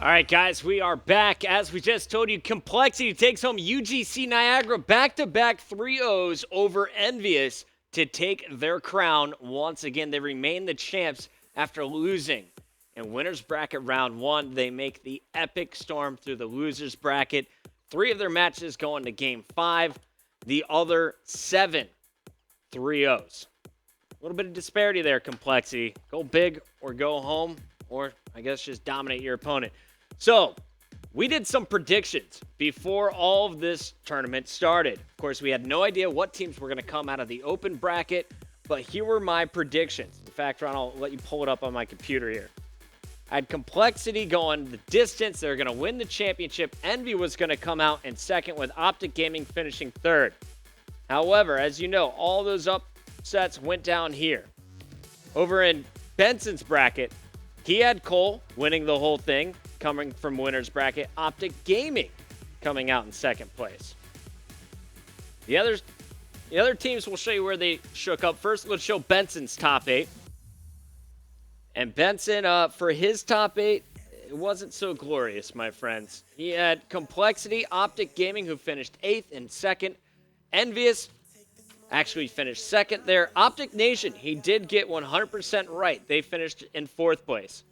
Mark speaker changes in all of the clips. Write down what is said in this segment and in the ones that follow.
Speaker 1: All right, guys, we are back. As we just told you, Complexity takes home UGC Niagara back-to-back 3-0s over Envious to take their crown. Once again, they remain the champs after losing. In winners bracket round 1, they make the epic storm through the losers bracket. 3 of their matches go into game 5. The other 7 3-0s. A little bit of disparity there, Complexity. Go big or go home, or I guess just dominate your opponent. So, we did some predictions before all of this tournament started. Of course, we had no idea what teams were going to come out of the open bracket, but here were my predictions. In fact, Ron, I'll let you pull it up on my computer here. I had Complexity going the distance. They're going to win the championship. Envy was going to come out in second, with Optic Gaming finishing third. However, as you know, all those upsets went down here. Over in Benson's bracket, he had Cole winning the whole thing, coming from winner's bracket. Optic Gaming coming out in second place. The other teams will show you where they shook up. First, let's show Benson's top 8. And Benson, for his top 8, it wasn't so glorious, my friends. He had Complexity, Optic Gaming, who finished 8th and 2nd. Envious actually finished 2nd there. Optic Nation, he did get 100% right. They finished in 4th place.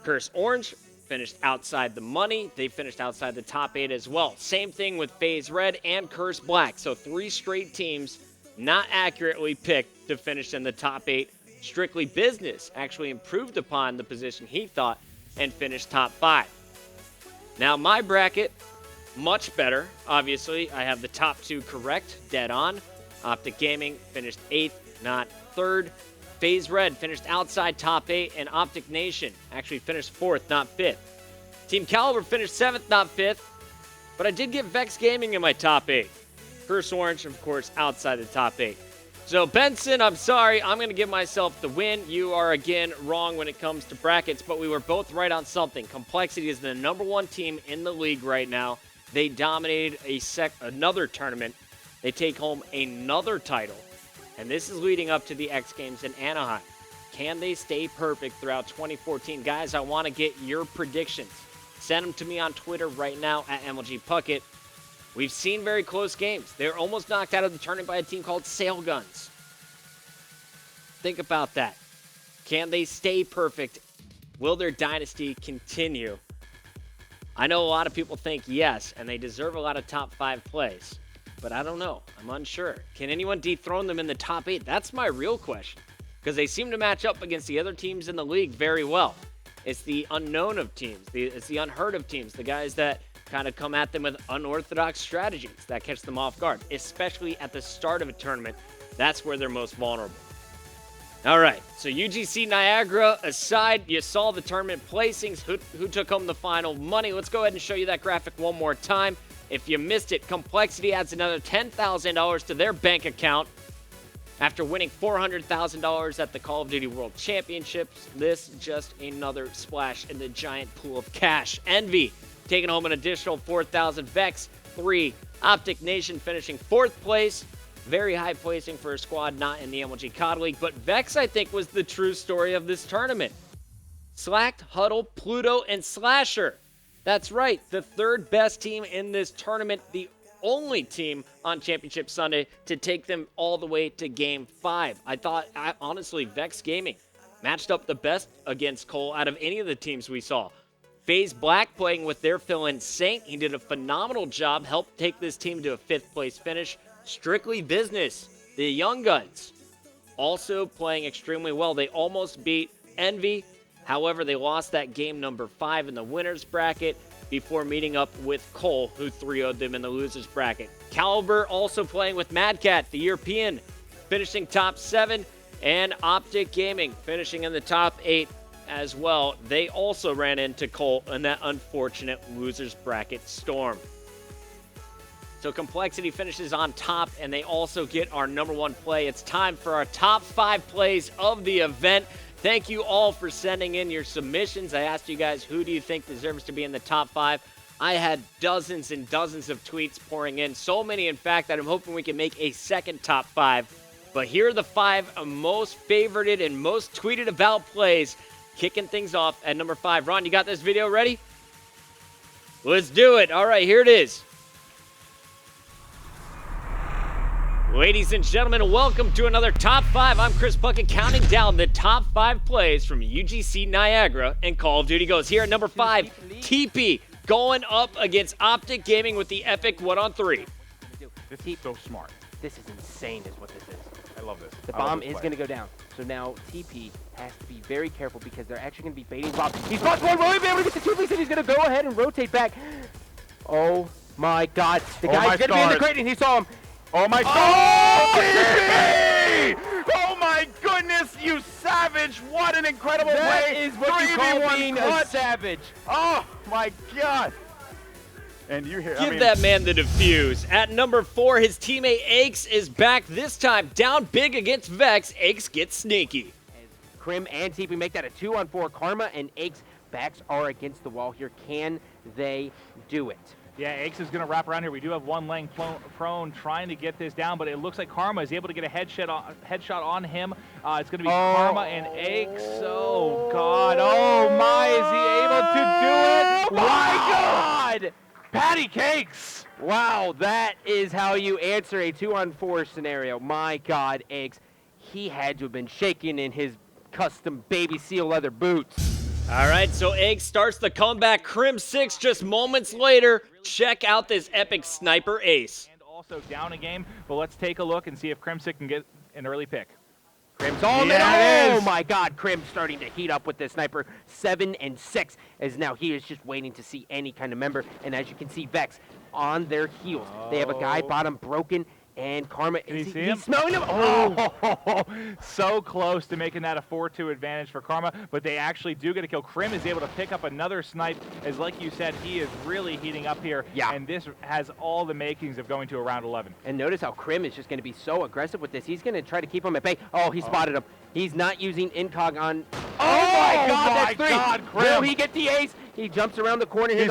Speaker 1: Curse Orange finished outside the money. They finished outside the top 8 as well. Same thing with FaZe Red and Curse Black. So 3 straight teams not accurately picked to finish in the top 8. Strictly Business actually improved upon the position he thought and finished top 5. Now my bracket, much better. Obviously, I have the top 2 correct, dead on. Optic Gaming finished 8th, not 3rd. FaZe Red finished outside top 8, and Optic Nation actually finished 4th, not 5th. Team Caliber finished 7th, not 5th, but I did get Vex Gaming in my top 8. Curse Orange, of course, outside the top 8. So, Benson, I'm sorry. I'm going to give myself the win. You are, again, wrong when it comes to brackets, but we were both right on something. Complexity is the number 1 team in the league right now. They dominated another tournament. They take home another title. And this is leading up to the X Games in Anaheim. Can they stay perfect throughout 2014? Guys, I want to get your predictions. Send them to me on Twitter right now at MLG Puckett. We've seen very close games. They were almost knocked out of the tournament by a team called Sail Guns. Think about that. Can they stay perfect? Will their dynasty continue? I know a lot of people think yes, and they deserve a lot of top 5 plays. But I don't know. I'm unsure. Can anyone dethrone them in the top 8? That's my real question. Because they seem to match up against the other teams in the league very well. It's the unknown of teams. It's the unheard of teams. The guys that kind of come at them with unorthodox strategies that catch them off guard. Especially at the start of a tournament. That's where they're most vulnerable. All right. So UGC Niagara aside, you saw the tournament placings. Who took home the final money? Let's go ahead and show you that graphic one more time. If you missed it, Complexity adds another $10,000 to their bank account after winning $400,000 at the Call of Duty World Championships. This just another splash in the giant pool of cash. Envy taking home an additional $4,000. Vex 3. Optic Nation finishing 4th place. Very high placing for a squad not in the MLG COD League. But Vex, I think, was the true story of this tournament. Slacked, Huddle, Pluto, and Slasher. That's right, the 3rd best team in this tournament, the only team on Championship Sunday to take them all the way to Game 5. I thought, honestly, Vex Gaming matched up the best against Cole out of any of the teams we saw. FaZe Black playing with their fill-in Saint. He did a phenomenal job, helped take this team to a 5th place finish. Strictly Business, the Young Guns, also playing extremely well. They almost beat Envy. However, they lost that game number 5 in the winner's bracket before meeting up with Cole, who 3-0'd them in the loser's bracket. Caliber also playing with Mad Cat, the European, finishing top 7, and Optic Gaming finishing in the top 8 as well. They also ran into Cole in that unfortunate loser's bracket storm. So Complexity finishes on top, and they also get our number 1 play. It's time for our top 5 plays of the event. Thank you all for sending in your submissions. I asked you guys, who do you think deserves to be in the top 5? I had dozens and dozens of tweets pouring in. So many, in fact, that I'm hoping we can make a second top 5. But here are the 5 most favorited and most tweeted about plays, kicking things off at number 5. Ron, you got this video ready? Let's do it. All right, here it is. Ladies and gentlemen, welcome to another Top 5. I'm Chris Puckett, counting down the top 5 plays from UGC Niagara, and Call of Duty goes. Here at number 5, TP going up against Optic Gaming with the epic 1-on-3.
Speaker 2: This is so smart.
Speaker 3: This is insane is what this is.
Speaker 2: I love this.
Speaker 3: The bomb is going to go down. So now TP has to be very careful because they're actually going to be baiting bomb. He's got one. Will he be able to get the 2 piece? And he's going to go ahead and rotate back. Oh my God. The guy's going to be in the crate and he saw him.
Speaker 2: Oh my God! Oh my goodness, you savage! What an incredible play!
Speaker 3: That is what you call being a savage.
Speaker 2: Oh my God! And you hear?
Speaker 1: Give that man the defuse. At number 4, his teammate Aches is back this time, down big against Vex. Aches gets sneaky.
Speaker 3: As Krim and TP make that a 2-on-4. Karma and Aches backs are against the wall here. Can they do it?
Speaker 4: Yeah, Aches is going to wrap around here. We do have one laying prone trying to get this down, but it looks like Karma is able to get a headshot on him. It's going to be Karma and Aches. Oh, God. Oh, my. Is he able to do it?
Speaker 3: My God!
Speaker 4: Patty cakes!
Speaker 3: Wow, that is how you answer a 2-on-4 scenario. My God, Aches. He had to have been shaking in his custom baby seal leather boots.
Speaker 1: All right, so Egg starts the comeback. Crim 6 just moments later. Check out this epic sniper ace.
Speaker 4: And also down a game, but let's take a look and see if Crimsic can get an early pick.
Speaker 3: Crim's all in. Oh my God, Crim starting to heat up with this sniper. 7 and 6, as now he is just waiting to see any kind of member. And as you can see, Vex on their heels. They have a guy bottom broken. And Karma,
Speaker 4: he's
Speaker 3: smelling him.
Speaker 4: Oh, so close to making that a 4-2 advantage for Karma, but they actually do get a kill. Krim is able to pick up another snipe, as like you said, he is really heating up here.
Speaker 3: Yeah.
Speaker 4: And this has all the makings of going to a round 11.
Speaker 3: And notice how Krim is just going to be so aggressive with this. He's going to try to keep him at bay. Oh, he spotted him. He's not using incog on. Oh my God, that's 3.
Speaker 4: God, Krim.
Speaker 3: Will he get the ace? He jumps around the corner.
Speaker 4: He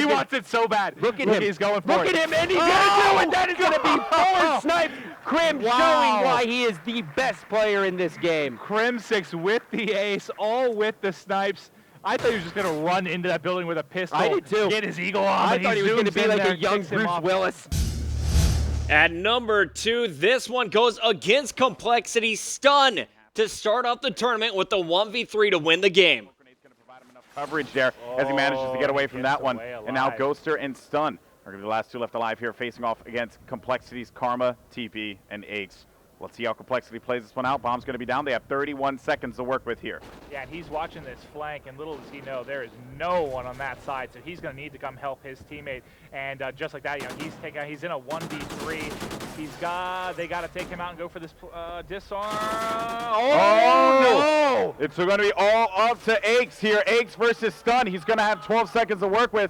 Speaker 4: wants it so bad.
Speaker 3: Look at him.
Speaker 4: He's going for it.
Speaker 3: Look at him, and he's going to do it. That is going to be 4 snipes. Krim showing why he is the best player in this game.
Speaker 4: Crim6 with the ace, all with the snipes. I thought he was just going to run into that building with a pistol.
Speaker 3: I did too.
Speaker 4: Get his eagle on.
Speaker 3: I thought he was going to be like a young Bruce Willis.
Speaker 1: At number 2, this one goes against Complexity. Stun to start off the tournament with the 1v3 to win the game.
Speaker 2: Coverage there as he manages to get away from that one. And now Ghoster and Stun are going to be the last 2 left alive here, facing off against Complexity's Karma, TP, and Aches. Let's see how Complexity plays this one out. Bomb's going to be down. They have 31 seconds to work with here.
Speaker 4: Yeah, and he's watching this flank, and little does he know there is no one on that side, so he's going to need to come help his teammate. And just like that, you know, he's in a 1v3. They got to take him out and go for this disarm.
Speaker 2: Oh, no! It's going to be all up to Aches here. Aches versus Stun. He's going to have 12 seconds to work with.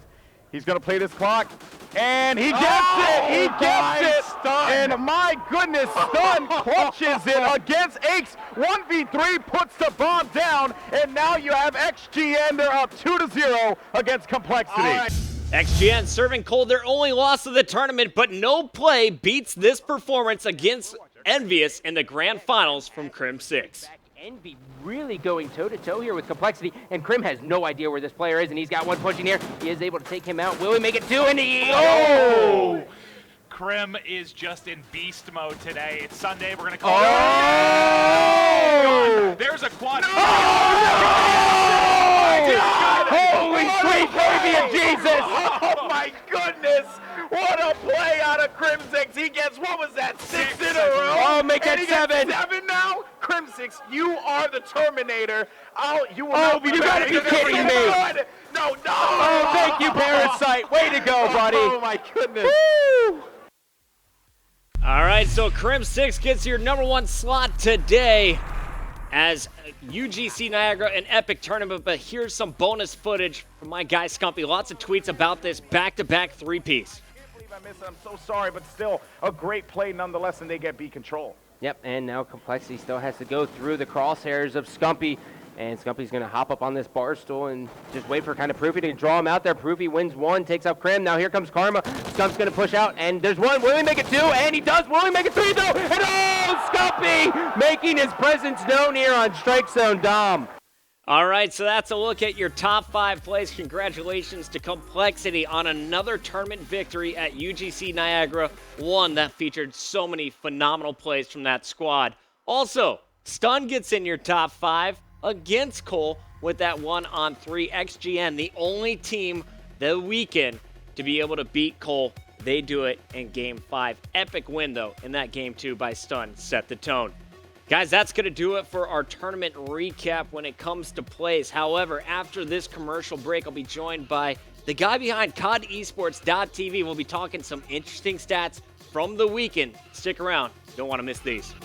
Speaker 2: He's going to play this clock. And he gets it! He gets it!
Speaker 4: Stun.
Speaker 2: And my goodness, Stun clutches it against Aches. 1v3 puts the bomb down, and now you have XGN. They're up 2-0 against Complexity.
Speaker 1: XGN serving cold their only loss of the tournament, but no play beats this performance against Envious in the grand finals from Crim 6.
Speaker 3: Envy really going toe-to-toe here with Complexity, and Krim has no idea where this player is, and he's got one pushing here. He is able to take him out. Will he make it 2? And he... Oh!
Speaker 4: Krim is just in beast mode today. It's Sunday. We're going to
Speaker 2: call it.
Speaker 4: Oh! There's a quad.
Speaker 2: No!
Speaker 3: Holy sweet baby of Jesus!
Speaker 2: Oh my goodness! What a play out of Crim6. He gets, what was that, 6 in a row?
Speaker 3: Oh, make it 7.
Speaker 2: 7 now? Crim6, you are the Terminator. You
Speaker 3: gotta be kidding me.
Speaker 2: No.
Speaker 3: Oh, thank you, Parasite. Way to go, buddy.
Speaker 2: Oh my goodness.
Speaker 3: Woo!
Speaker 1: All right, so Crim 6 gets your number 1 slot today as UGC Niagara, an epic tournament, but here's some bonus footage from my guy Scumpy. Lots of tweets about this back-to-back 3-piece.
Speaker 2: I missed it. I'm so sorry, but still a great play nonetheless, and they get B control.
Speaker 3: Yep, and now Complexity still has to go through the crosshairs of Scumpy, and Scumpy's going to hop up on this bar stool and just wait for kind of Proofy to draw him out there. Proofy wins 1, takes out Krim. Now here comes Karma. Scump's going to push out, and there's 1. Will he make it 2? And he does. Will he make it 3, though? And oh, Scumpy making his presence known here on Strike Zone Dom.
Speaker 1: All right, so that's a look at your top 5 plays. Congratulations to Complexity on another tournament victory at UGC Niagara, one that featured so many phenomenal plays from that squad. Also, Stun gets in your top 5 against Cole with that 1-on-3. XGN, the only team the weekend to be able to beat Cole. They do it in Game 5. Epic win, though, in that Game 2 by Stun. Set the tone. Guys, that's going to do it for our tournament recap when it comes to plays. However, after this commercial break, I'll be joined by the guy behind COD eSports.tv. We'll be talking some interesting stats from the weekend. Stick around. Don't want to miss these.